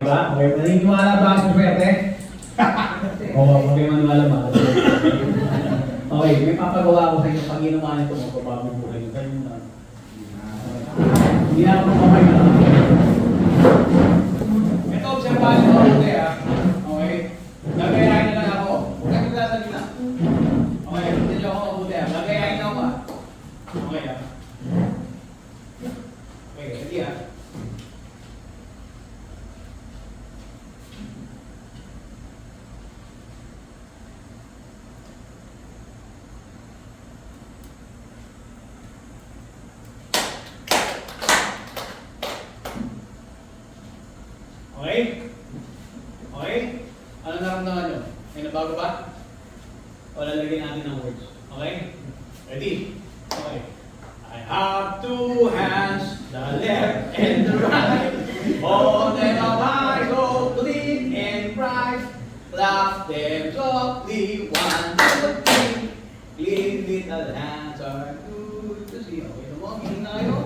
Diba? Okay, maniniwala ba ako sa swerte? Oo, okay, maniwala ba? Okay, may papagawa ko sa inyo pag ginawa nito, magbabago po kayo. Ganyan na. Hindi na ako okay na. Ito, observahan ko ako ha. Okay? Gagayahin na lang ako. Huwag kayo magsasalita. Okay, hindi nyo ako mabuti ha. Gagayahin na ako ha. Okay ha. Okay, sige ha. Okay? Okay? Ano naramdaman nyo? May nabago ba? O lalagyan natin ng words. Okay? Ready? Okay. I have two hands, the left and the right. Hold them up high, so clean and bright. Clap them softly, 1, 2, 3. Clean little hands are good to see. Okay, naman, hindi na kayo.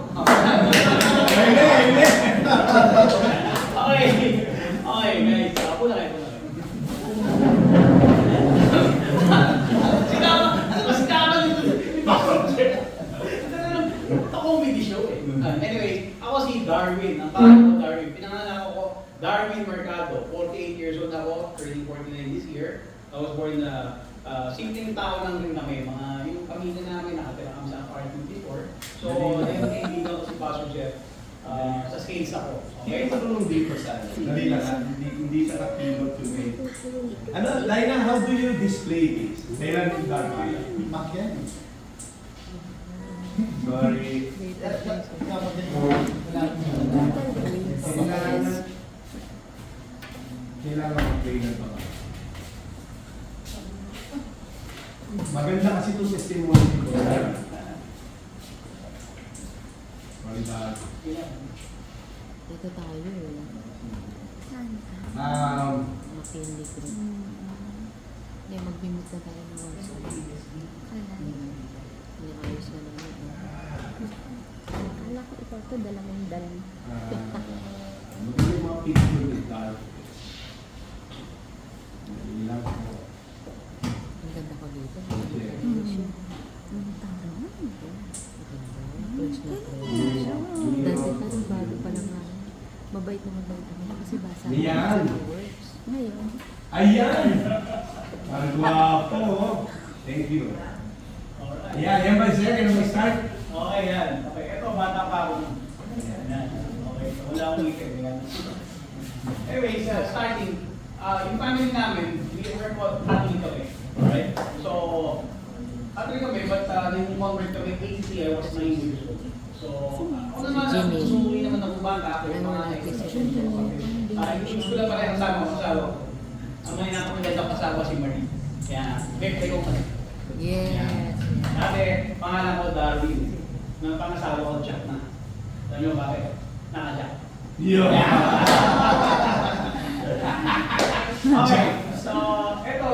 Okay. Okay, guys. Apo na kayo. Sinama dito. Ito comedy show eh. Anyway, ako si Darwin. Ang pangalan ko Darwin. Pinangalan ako Darwin Mercado. 48 years old ako. Turning 49 this year. I was born na simpleng tao lang rin kami. Yung pamilya namin nakatira kami sa apartment before. So, naibigan ko si Pastor Jeff. Sa scales ako. Okay? Marunong dito sa dali lang, hindi sa kapilot to make. Ano, Laina, how do you display this? Laina ng Darwin. Makyan. Sorry. Kailangan mag-play ng mga. Maganda kasi itong testimony ko. Maganda. Dito tayo eh. Makindi ko. Hindi, mag-mimit na tayo ng WhatsApp. Hindi ayos na naman. Akala ko ikaw ito, dalawang dalang. Maganda yung mga picture ni Darwin. Ilang ko. Ang ganda ko dito. Ang tama. Fresh na fresh. Dati parang bago pa lang nga. Mabait na mabait ako kasi basa ko Ayan. sa words. Ngayon, Ayan! Ang gwapo. Thank you. Ayan, yan ba sir? Yan ba start? Okay, yan. Okay, ito, bata pa ako. Yan. Okay, wala akong ngipin. Yan. Anyways, starting, yung family namin, we were called Catholic kami. Alright? So, Catholic kami, but nung convert kami, 80, I was 9 years old. So, ako naman, susuri naman ng bata, ako yung mga nag-decision ko. Yung school na pala yung kasama ko, asawa ko. Ang mga inakamagandang kasama si Marie. Kaya, birthday ko kasi. Yes. Dati, pangalan ko Darwin. Nang pangasawa ko, Jack na. Alam niyo bakit? Naka-Jack. Yeah! Okay, so, ito,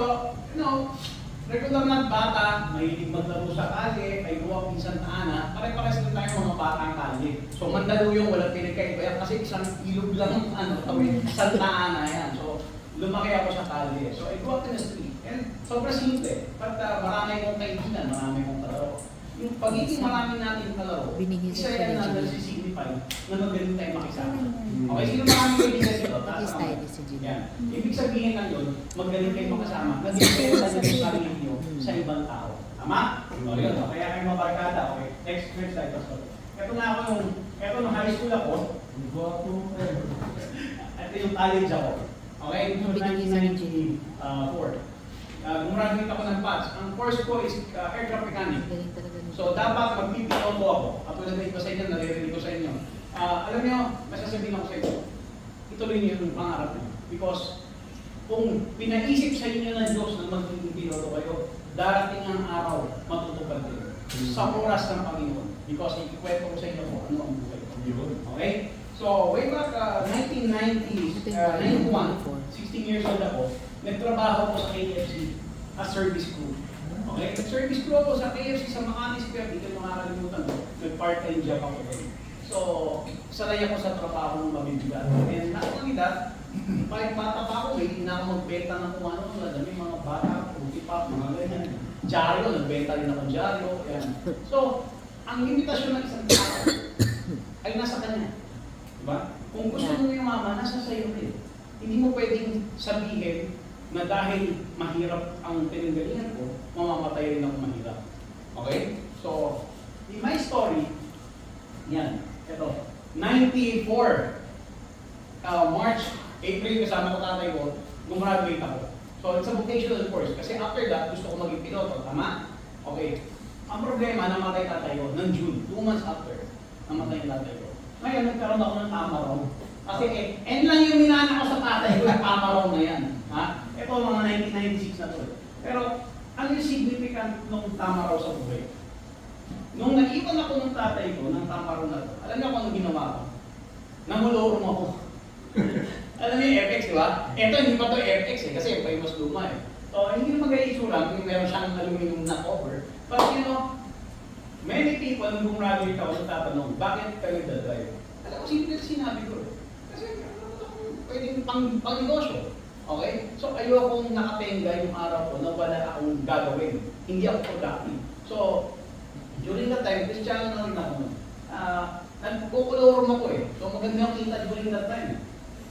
regular na bata, mahilig maglaro sa kalye, ay gawa ng Santa Ana, pare-pares din tayo mga batang kalye. So, Mandaluyong walang pinagkaiba kasi isang ilog lang tawid, Santa Ana yan. So, lumaki ako sa kalye. So, I grew up in the street. And sobrang simple. But marami kong kaibigan, marami kong kalaro. Yung pagiging marami natin kalaro, isa yan na nagsisignify na magaling tayo makisama. Okay, sino marami kaibigan dito? Pagis tayo ni si Gina. Yan. Ibig sabihin lang yun, magaling kayo makasama. Nag-depende sa yung sarili nyo sa ibang tao. Tama? O yun, kaya kayo mabarkada. Okay, next slide, Pastor. Ito na ako nung high school ako. Ito yung college ako. Okay, ito yung 1994. Gumraduate ako ng PATS. Ang course ko is aircraft mechanic. Galing talaga nito. So, dapat mag-PPO ako. Katulad na ito sa inyo, naririnig ko sa inyo. Alam niyo, masasabihin ako sa inyo, ituloy niyo yung pangarap niyo. Because, kung pinaisip sa inyo ng Diyos na magiging piloto kayo, darating ang araw, matutupad kayo. Sa oras ng Panginoon. Because, ikikwento ko sa inyo kung ano ang buhay ko. Okay? So, way back 1990s, 91, 16 years old ako, nagtrabaho ko sa KFC as service crew. Okay? Nag-service crew ako sa KFC sa Makati Square. Hindi ko makakalimutan. Nag-part-time job ako. So, sanay ako sa trabaho ng mabibigat. And not only that, Kahit bata pa ako, hindi na ako magbenta ng kung ano, may mga bata, fruity pop, mga ganyan. Dyaryo, nagbenta rin ako dyaryo. Yan. So, ang limitasyon ng isang tao ay nasa kanya. Diba? Kung gusto mo yumaman, nasa sa'yo rin. Hindi mo pwedeng sabihin na dahil mahirap ang pinanggalingan ko, mamamatay rin ako mahirap. Okay? So, in my story, yan, ito, 94, March, April, kasama ko tatay ko, gumraduate ako. So, it's a vocational course. Kasi after that, gusto ko maging piloto. Tama? Okay. Ang problema, namatay tatay ko ng June, 2 months after, namatay yung tatay ko. Ngayon, nagkaroon ako ng tamarong. Kasi lang yung minana ko sa tatay ko, yung tamarong na yan. Ha? Ito, mga 1996 na to. Pero, ano yung significant nung tamaraw sa buhay? Nung naiwan ako ng tatay ko, ng tamaraw na to, alam niyo kung anong ginawa ko? Namulorong ako. Alam niyo yung FX, di ba? Ito, hindi pa to FX eh, kasi yung mas luma eh. So, hindi naman kaya itsura kung meron siyang aluminum na cover. But you know, many people, nung gumraduate ako, nagtatanong, bakit kayo dadrive? Alam ko, simple sinabi ko eh. Kasi pwedeng pang-negosyo. Okay? So, ayokong nakatenga yung araw ko na wala akong gagawin. Hindi ako productive. So, during that time, Christian na rin ako. Nagkukulorum ako eh. So, maganda yung kita during that time.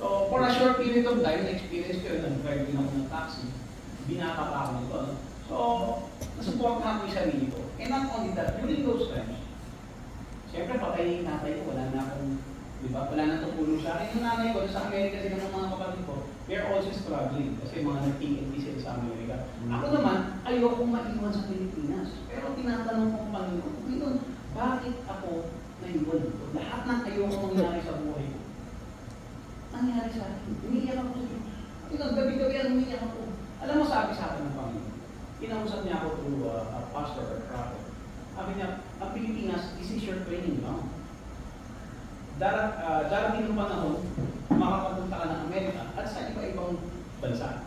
So, for a short period of time, na-experience ko yun, nag-drive din ako ng taxi. Binata pa ako nito. So, nasupport na ako yung sarili ko. And not only that, during those times, siyempre patay yung tatay ko, wala na akong, di ba? Wala na tutulong sa akin. Yung nanay ko, sa Amerika sila ng mga kapatid ko, they're also struggling kasi mga nag-TNT sila sa Amerika. Ako naman, ayokong maiwan sa Pilipinas. Pero tinatanong ko ang Panginoon, bakit ako naiwan dito? Lahat ng ayokong mangyari sa buhay ko. Nangyari sa akin. Umiiyak ako sa Diyos. Gabi-gabi ang umiiyak ako. Alam mo, sabi sa akin ng Panginoon, kinausap niya ako through a pastor or prophet. Sabi niya, ang Pilipinas, this is your training ground. Darating ng panahon, makapunta ka ng Amerika at sa iba-ibang bansa.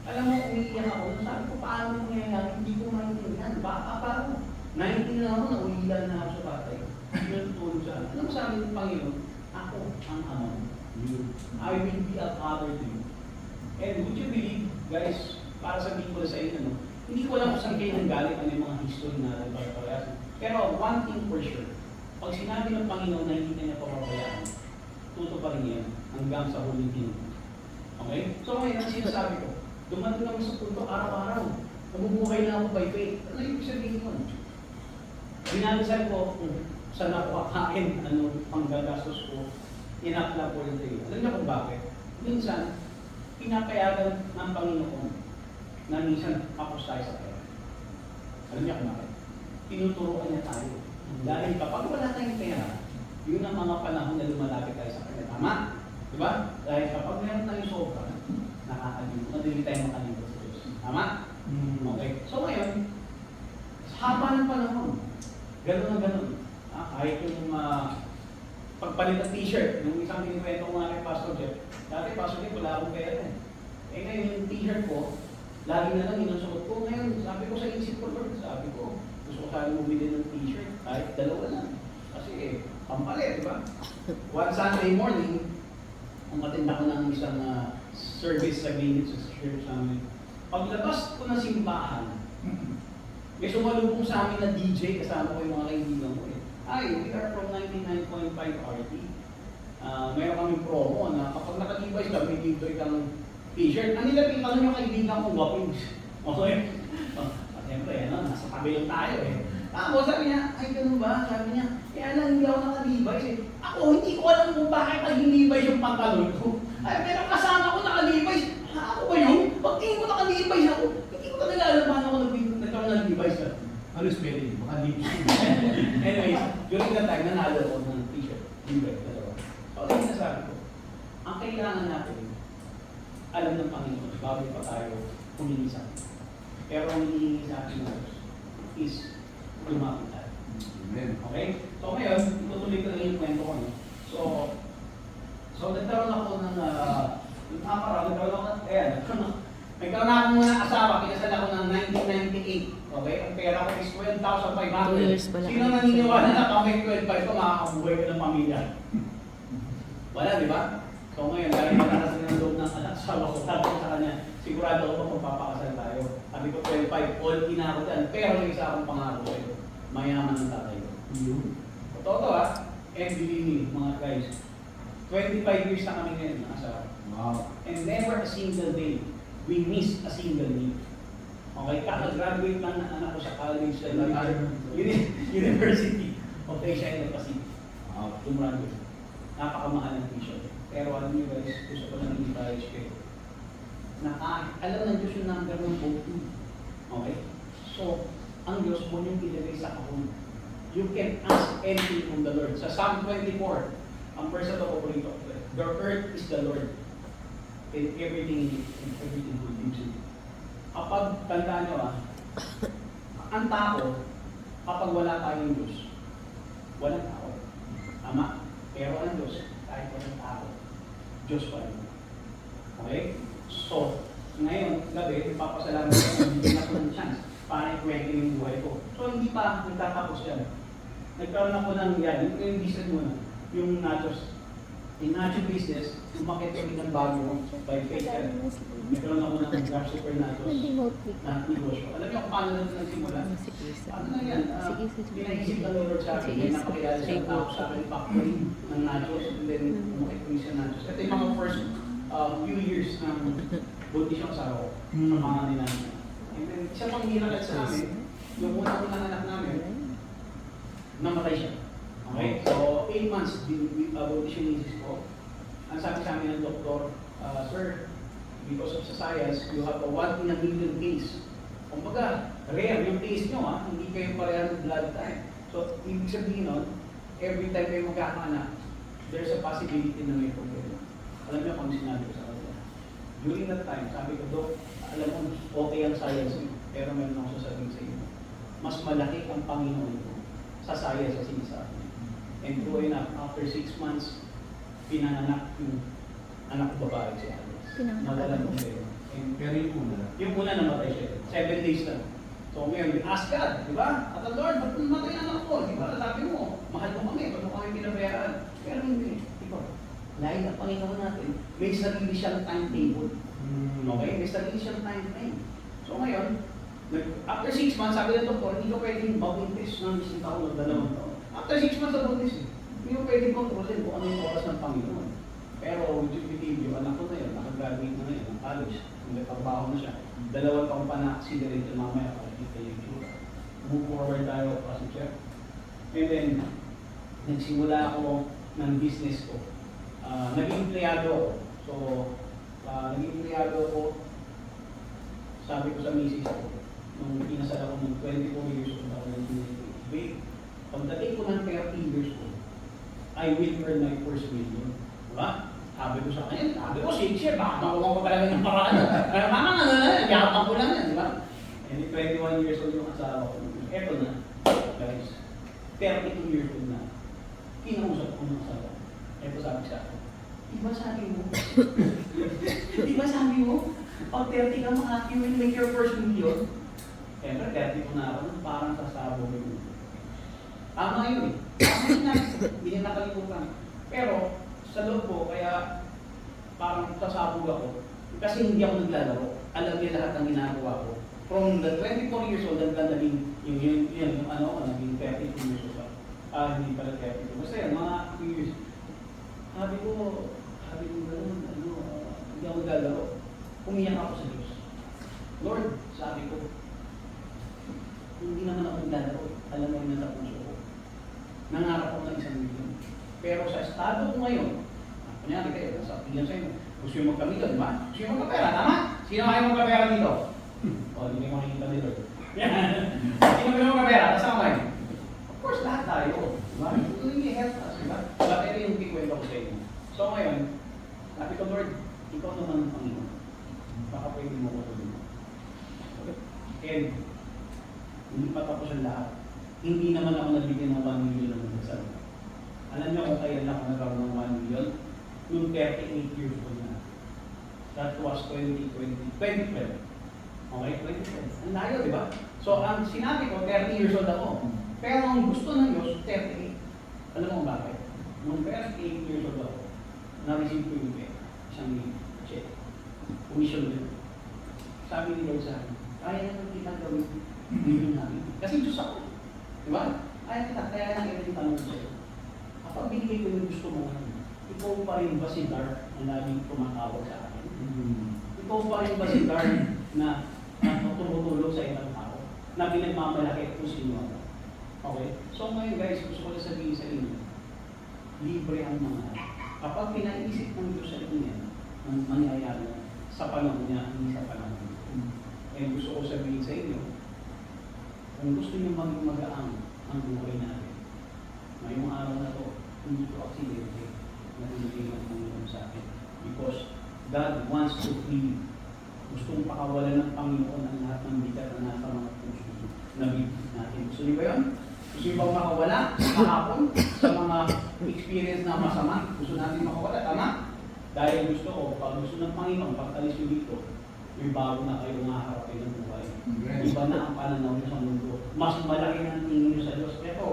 Alam mo, umiiyak ako, sabi ko, paano nangyayari? Hindi ko maintindihan. Baka pa ako. 19 na ako, naulilan na ako sa tatay. Hindi na tutulog sa akin. Alam mo, sabi ng Panginoon, ako ang ama. I will be a father to you. And would you believe, guys, para sabihin ko sa inyo, hindi ko alam kung saan kayo nanggaling ano yung mga history natin para parehas. Pero one thing for sure, pag sinabi ng Panginoon na hindi niya papabayaan, tuto pa rin yan hanggang sa huling minuto. Okay? So ngayon, ang sinasabi ko, dumating naman sa punto araw-araw, nabubuhay na ako by faith. Ano yung sabihin ko? Binalisal ko kung saan ako kakain, ano panggagastos ko, enough lang po yung tayo. Alam niyo kung bakit? Minsan, pinapayagan ng Panginoon na minsan tapos tayo sa pera. Alam niyo kung bakit? Tinuturoan niya tayo. Dahil kapag wala tayong pera, yun ang mga panahon na lumalapit tayo sa Kanya. Tama? Diba? Dahil kapag meron tayong sobra, nakakalimot. Madali tayo makalimot sa Diyos. Tama? Okay. So ngayon, sa haba ng panahon, gano'n na gano'n. Kahit yung pagpalit ng t-shirt, yung isang kinikwento ko nga kay Pastor Jeff, dati Pastor Jeff, wala akong pera eh. Eh ngayon yung t-shirt ko, lagi na lang inusuot ko. Ngayon, sabi ko sa isip ko, Lord, sabi ko, gusto ko sana bumili ng t-shirt, kahit dalawa lang. Kasi pampalit, di ba? One Sunday morning, ang katinda ko ng isang service sa gilid sa church namin. Paglabas ko ng simbahan, may sumalubong sa amin na DJ, kasama ko yung mga kaibigan ko eh. Hi, we are from 99.5 RT. Meron kaming promo na kapag nakatibay ka, may libre kang t-shirt. Ang nilapitan yung kaibigan kong wapings. Okay? Siyempre, nasa tabi lang tayo eh. Tapos sabi niya, ay ganun ba? Sabi niya, kaya lang hindi ako nakalibay eh. Ako, hindi ko alam kung bakit naglilibay yung pantalon ko. Ay, pero kasama ko nakalibay. Ako ba yun? Pag tingin ko nakalibay ako, hindi ko talaga alam paano ako nagkaroon ng libay siya. Ano spelling? Baka libay. Anyways, during that time, nanalo ako ng t-shirt. Libay, dalawa. So, ano yung nasabi ko? Ang kailangan natin, alam ng Panginoon, bago pa tayo humingi sa akin. Pero ang hinihingi sa akin is lumapit tayo. Amen. Okay? So ngayon, itutuloy ko na yung kwento ko. No? So nagkaroon ako ng, nagkaroon ako muna ng asawa, kinasal ako ng 1998. Okay? Ang pera ko is 12,500. 2 years pala. Sino naniniwala na kami 12,500 ko, makakabuhay ko ng pamilya? Wala, di ba? So ngayon, dahil nakarating ng loob ng sigurado ako magpapakasal tayo. Sabi ko, 25, all in ako dyan. Pero may isa akong pangako sa'yo. Mayaman ang tatay ko. Totoo to ha. And believe me, mga guys, 25 years na kami ngayon ng asawa. Wow. And never a single day, we miss a single day. Okay, kaka-graduate lang ng anak ko sa college sa University of Asia and the Pacific. Tumraduate. Napakamahal ng tuition. Pero alam niyo guys, gusto ko lang i-encourage kayo. Alam ng Diyos yung number ng voting. Okay? So, ang Diyos mo yung ilagay sa kahon. You can ask anything from the Lord. Sa Psalm 24, ang verse na ito, the earth is the Lord. And everything good gives it. Kapag, tandaan nyo ang tao, kapag wala tayong Diyos, walang tao. Tama? Pero ang Diyos, kahit walang tao, Diyos pa rin. Okay? So, ngayon, gabi, ipapasalamat ko, hindi na ko ng chance para i-kwento yung buhay ko. So, hindi pa nagtatapos yan. Nagkaroon ako ng yan, yung business muna, yung nachos. In nacho business, umakit kami ng bago by faith yan. Nagkaroon ako ng Grab Super Nachos Hindi mo pick. na negosyo. Alam niyo kung paano natin nagsimula? Si Isa. Ano na yan? Pinaisip ng Lord sa akin, may napakilala siya tao sa akin, factory ng nachos, and then umakit kami sa nachos. Ito yung mga first few years ng buntis yung asawa ko, sa mga ninanay. And then, isa pang miracle sa amin, yung unang anak namin, namatay siya. Okay? So, 8 months, buntis yung misis ko. Ang sabi sa amin ng doktor, sir, because of science, you have a 1 in a million case. Kumbaga, rare yung case nyo, hindi kayo pareha ng blood type. So, ibig sabihin nun, every time kayo magkakaanak, there's a possibility na may problema. Alam niyo kung sinabi ko sa kanila. During that time, sabi ko, Dok, alam mo, okay ang science mo, pero meron akong sasabihin sa inyo. Mas malaki ang Panginoon ko sa science sa sinasabi. And true enough, after 6 months, pinanganak yung anak ko babae si Alice. Nawalan ng siya. Pero Yung una namatay siya. 7 days lang. So ngayon, ask God, di ba? At the Lord, ba't namatay ang anak ko? Di ba? Sabi mo, mahal mo kami, ba't mo kami pinabayaan? Pero hindi. Di ba? Dahil ang Panginoon natin, may sarili siyang timetable. Okay? May sarili siyang time frame. So ngayon, after 6 months, sabi ng doktor, hindi ko pwedeng mabuntis ng 1 taon o 2 taon. After 6 months na buntis, hindi ko pwedeng kontrolin kung ano yung oras ng Panginoon. Pero, believe you, anak ko na yun, nakagraduate na yun, ng college, nagtrabaho na siya. 2 taon pa na-accelerate na mamaya para kita yung tsura. Move forward tayo, Pastor Chef. And then, nagsimula ako ng business ko. Naging empleyado ako. So, naging empleyado ako, sabi ko sa misis ko, nung pinasal ako ng 24 years old ako ng wait, pagdating ko ng 30 years old, I will earn my first million. Diba? Sabi ko sa kanya, sabi ko, siya, baka makuha ko talaga ng paraan. Kaya mama, ano na, yakan ko lang yan, di ba? And 21 years old yung asawa ko. Eto na, guys, 32 years old na. Kinausap ko ng asawa. Eto sabi sa akin, diba sabi mo? Diba sabi mo? Pag 30 ka mga, you will make your first million. Siyempre, 30 ko na ako, parang sasabog yun. Tama yun eh. Tama yun na, hindi niya nakalimutan. Pero, sa loob ko, kaya parang sasabog ako. Kasi hindi ako naglalaro. Alam niya lahat ng ginagawa ko. From the 24 years old, hanggang naging, yung ano, naging 32 years old. Hindi pala 32. Basta yan, mga years. Sabi ko gano'n, hindi ako naglalaro. Umiyak ako sa Diyos. Lord, sabi ko, hindi naman ako naglalaro. Alam mo yung nasa puso ko. Nangarap ako ng 1 million. Pero sa estado ko ngayon, kunyari kayo, nasa opinion sa inyo, gusto yung magkamito, di ba? Gusto yung magkapera, tama? Sino kayo magkapera dito? Hindi ko makikita dito. Sino kayo magkapera? Kasama kayo? Of course, lahat tayo. Di ba? Hindi help us, di ba? But ito yung kikwento ko sa inyo. So ngayon, sabi ko, Lord, ikaw naman ang Panginoon. Baka pwede mo ko tuloy. And, hindi pa tapos ang lahat. Hindi naman ako nabigyan ng 1 million ng dasal. Alam niyo kung kailan ako nagkaroon ng 1 million? Noong 38 years old na. That was 2012. Okay, 2012. Ang layo, di ba? So, ang sinabi ko, 30 years old ako. Pero ang gusto ng Diyos, 38. Alam mo bakit? Noong 38 years old ako, na-receive ko yung isang check. Commission yun. sabi ni Lord sa akin, kaya naman kita gawin dito namin. Kasi Diyos ako. Di ba? Kaya lang ito yung tanong sa'yo. Kapag binigay ko yung gusto mo ngayon, ikaw pa rin ba si Dark na laging tumatawag sa akin? Ikaw pa rin ba si Dark na tumutulog sa ibang tao? Na pinagmamalaki kung sino ako? Okay? So ngayon guys, gusto ko na sabihin sa inyo, libre ang mga. Kapag pinaisip ng Diyos sa inyo, ang mangyayari sa panahon niya, hindi sa panahon niya. And gusto ko sabihin sa inyo, kung gusto niyo maging magaang ang buhay natin, ngayong araw na to, hindi ko aksidente na binigay ng Panginoon sa akin. Because God wants to free. Gustong pakawalan ng Panginoon ang lahat ng bigat na nasa mga puso na bibig natin. Gusto niyo ba yun? Gusto niyo ba makawala kahapon sa mga experience na masama? Gusto natin makawala, tama? Dahil gusto ko, pag gusto ng Panginoon, pagtalis nyo dito, may bago na kayo maharapin ng buhay. Iba na ang pananaw nyo sa mundo. Mas malaki na ang tingin nyo sa Diyos. Ito,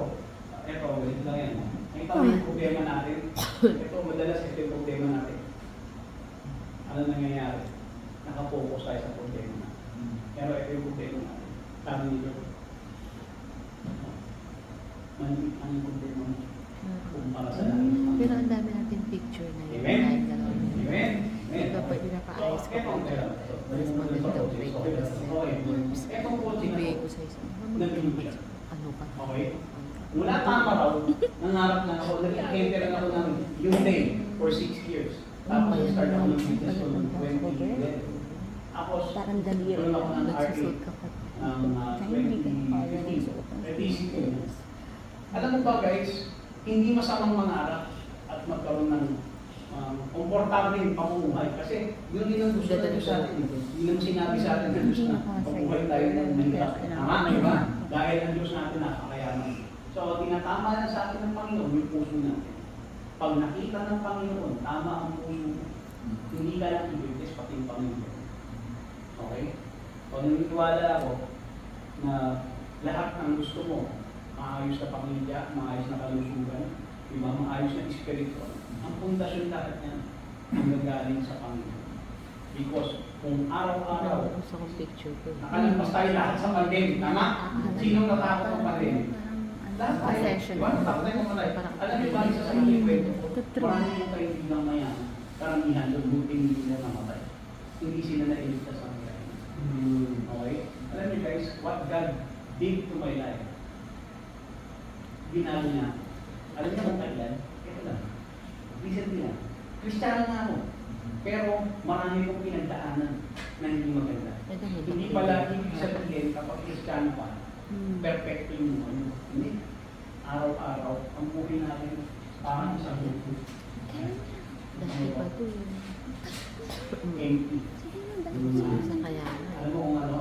ganito lang yan. Nakita mo yung problema natin. Ito, madalas ito yung problema natin. Ano nangyayari? Nakapokus tayo sa problema natin. Pero ito yung problema natin. Sabi ni Lord, manig ang problema mo kumpara sa langit. Pero ang dami natin picture na yun. Amen? Kahit dalawa. Amen? Ito pa pinaka-ayos ko pa. Mas magandang break ko kasi. Etong coaching na Ibigay ko sa isa. Ano pa? Okay. Mula tama raw, nangarap na ako, nag-enter lang ako ng yung day for 6 years. Tapos start ako ng business ko ng 2011. Tapos, Parang daliri. doon ako ng RA Nagsusot ka pa. ng 2015. Alam mo ba guys, hindi masamang mangarap at magkaroon ng komportable yung pamumuhay. Kasi yun din ang gusto na Diyos sa atin. Hindi naman sinabi sa atin ng Diyos na mabuhay tayo ng mahirap. Tama, di ba? Dahil ang Diyos natin napakayaman. So, tinatama na sa atin ng Panginoon yung puso natin. Pag nakita ng Panginoon, tama ang puso mo. Hindi ka lang ibigis, pati yung Panginoon. Okay? So, naniniwala ako na lahat ng gusto mo, maayos na pamilya, maayos na kalusugan, diba? Maayos na espiritu. Ang pundasyon lahat niyan ang nagaling sa Panginoon. Because kung araw-araw, Gusto kong picture ko. nakalampas tayo lahat sa pandemic, tama? Sinong natakot ng pandemic? Lahat tayo. Session. Diba? Natakot tayo ng matay. Alam niyo ba, isa sa inyong kwento, marami yung kaibigang mayan, karamihan doon, buti hindi nila namatay. Hindi sila na-iligtas sa mga. Okay? Alam niyo guys, what God did to my life, binago niya. Alam niyo kung kailan? Ito lang. Recently lang. Kristiyano na ako. Pero marami kong pinagdaanan na hindi maganda. Hindi pala ibig sabihin kapag Kristiyano ka, perfecto yung ano. Hindi. Araw-araw, ang buhay natin parang isang buhay. Dahil pa ito Empty. sa kaya na. Alam mo kung ano?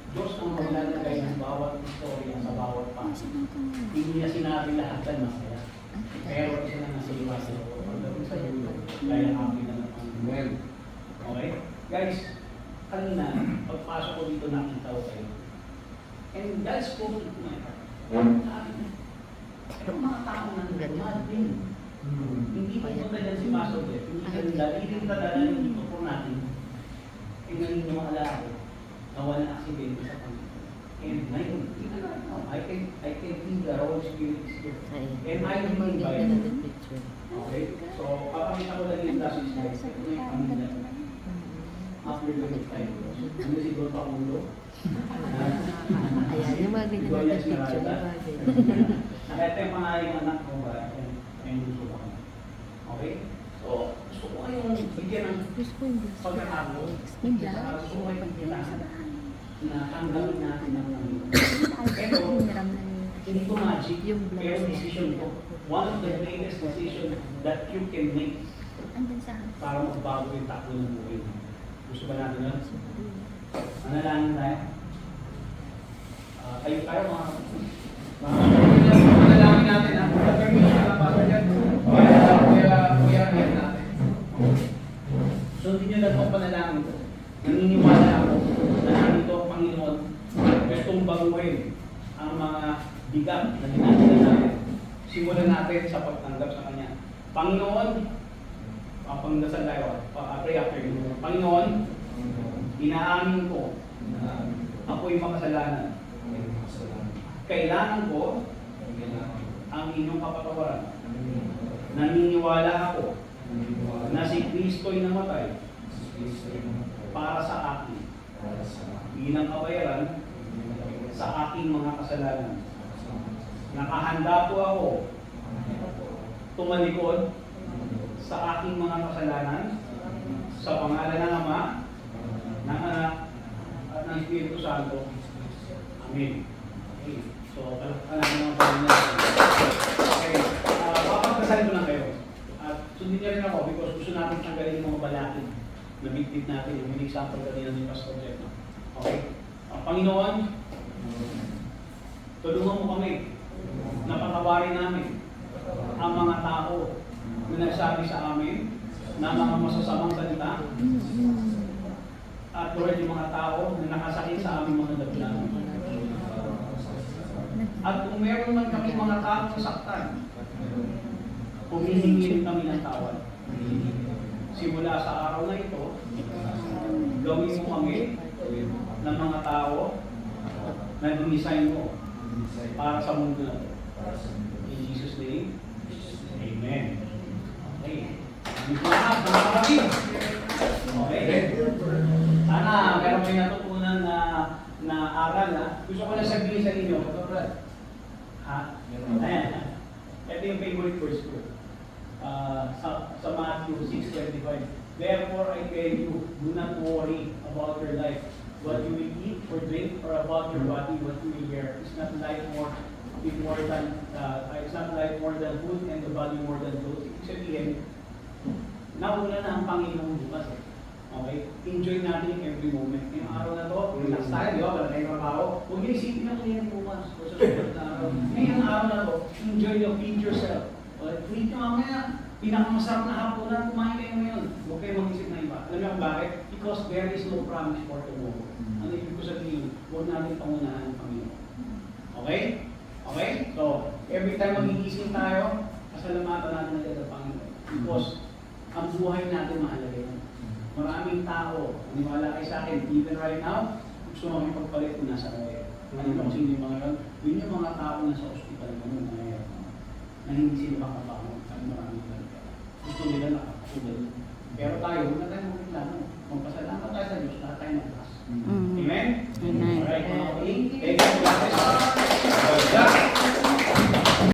Diyos ang maglalagay ng bawat istorya sa bawat paso. Hindi niya sinabi lahat ng masaya. Pero isa na nasa iwasan ko. Pagdating sa dulo, kaya kami na ng Panginoon. Okay? Guys, kanina, pagpasok ko dito nakita ko kayo. And God spoke to my heart. Sabi niya, itong mga tao na dumating, hindi pa punta dyan si Pastor Jeff. Hindi ka dadalhin dito po natin. E naniniwala ako na walang aksidente sa Panginoon. And ngayon, I can feel the Holy Spirit is here. And I will be invited. picture. Okay? So, papakita ko lang yung last slide. Ito yung pamilya. After 25 years. Ano si Don Pakulo? Ayan, yung mga ganyan na picture. Ito yung mga yung anak ko ba? Yung gusto ko. Okay? So, gusto ko kayong bigyan ng Gusto ko yung gusto. pagkakako. Yung black, Gusto ko kayong bigyan sa bahay. na tanggalin natin ang Panginoon. Pero, hiniram na niya. Hindi ko magic, Yung pero blouse. decision ko. One of the greatest decision that you can make Andun sa para magbago yung takbo ng buhay mo. Gusto ba natin yun? Manalangin tayo? Tayo mga manalangin natin ha. Permission lang para dyan. Kuya natin. Sundin nyo na itong panalangin ko. Naniniwala ako na nandito ang Panginoon gustong baguhin ang mga bigat na ginagawa natin. Simulan natin sa pagtanggap sa Kanya. Panginoon, pangdasal tayo, pray after you. Panginoon, Inaamin ko, ako'y makasalanan. Kailangan ko ang inyong kapatawaran. Naniniwala ako na si Kristo'y namatay para sa akin bilang kabayaran sa aking mga kasalanan. Nakahanda po ako tumalikod sa aking mga kasalanan sa pangalan ng Ama, ng Anak, at ng Espiritu Santo. Amen. Okay. So, alam mo naman na. Okay. Papagdasal ko lang kayo. At sundin niyo rin ako because gusto natin tanggalin yung mga balakin na bitbit natin. Yung example kanina ni Pastor Jeff. Okay. Panginoon, tulungan mo kami na patawarin namin ang mga tao na nagsabi sa amin na mga masasamang salita at Lord, yung mga tao na nakasakit sa aming mga damdamin. At kung meron man kami mga tao na saktan, humihingi rin kami ng tawad. Simula sa araw na ito, gawin mo kami ng mga tao na dinisign mo para sa mundo na ito. In Jesus' name, Amen. Okay. Dito na, mga kapatid. Okay. Sana meron kayo natutunan na aral na. Gusto ko na sabihin sa inyo. Ha? Ayan. Ito yung favorite verse ko. Sa Matthew 6:25. Therefore I tell you, do not worry about your life, what you will eat or drink, or about your body, what you will wear. It's not life more than food, and the body more than clothes. Ibig sabihin, nauna na ang Panginoon bukas. Okay? Enjoy natin every moment. Yung araw na to, relax tayo, di ba? Wala tayong trabaho. Huwag niyo isipin na kung yan bukas. O sa susunod na araw. Ngayong araw na to, enjoy nyo, feed yourself. Okay? Feed nyo mamaya. Pinakamasarap na hapunan, kumain kayo ngayon. Huwag kayo mag-isip na iba. Alam niyo kung bakit? Because there is no promise for tomorrow. Ano ibig ko sabihin? Huwag natin pangunahan ang Panginoon. Okay? Okay? So, every time magigising tayo, pasalamatan natin ang Panginoon. Because ang buhay natin mahalaga yun. Maraming tao, maniwala kayo sa akin, even right now, gusto mo pagpalit kung nasa kaya. Ano ba kung sino yung mga yun? Yun yung mga tao na sa ospital na hindi sila makabangon. Maraming talaga. Gusto nila nakakasulad. Pero tayo, huwag na tayo magreklamo. Magpasalamat tayo sa Diyos, lahat tayo magpas. Amen? Amen. Alright, mga kapatid. Thank you. God bless.